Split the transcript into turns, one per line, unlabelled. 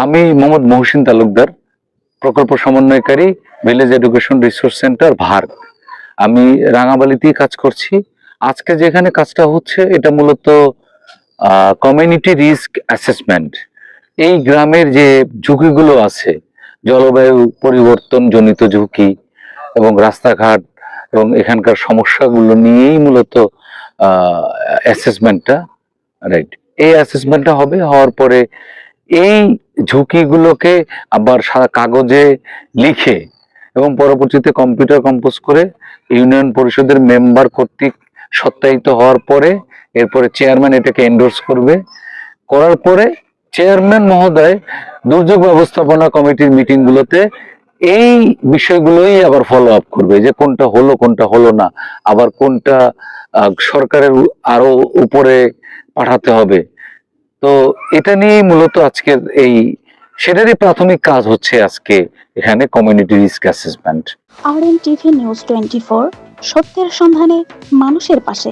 আমি মোহাম্মদ মহসিন তালুকদার, প্রকল্প সমন্বয়কারী, ভিলেজ এডুকেশন রিসোর্স সেন্টার, ভার্গ। আমি রাঙাবালিতেই কাজ করছি। আজকে যেখানে কাজটা হচ্ছে এটা মূলত কমিউনিটি রিস্ক অ্যাসেসমেন্ট। এই গ্রামের যে ঝুঁকিগুলো আছে, জলবায়ু পরিবর্তন জনিত ঝুঁকি এবং রাস্তাঘাট এবং এখানকার সমস্যাগুলো নিয়েই মূলত অ্যাসেসমেন্টটা, রাইট। এই অ্যাসেসমেন্টটা হওয়ার পরে এই ঝুঁকিগুলোকে আবার সারা কাগজে লিখে এবং পরবর্তীতে কম্পিউটার কম্পোজ করে ইউনিয়ন পরিষদের মেম্বার কর্তৃক সত্যায়িত হওয়ার পরে এরপরে চেয়ারম্যান এটাকে এন্ডোর্স করবে। করার পরে চেয়ারম্যান মহোদয় দুর্যোগ ব্যবস্থাপনা কমিটির মিটিংগুলোতে এই বিষয়গুলোই আবার ফলো আপ করবে, যে কোনটা হলো কোনটা হলো না, আবার কোনটা সরকারের আরো উপরে পাঠাতে হবে। তো এটা নিয়েই মূলত আজকের সেটারই প্রাথমিক কাজ হচ্ছে আজকে এখানে community risk assessment.
RN TV news 24, সত্যের সন্ধানে মানুষের পাশে।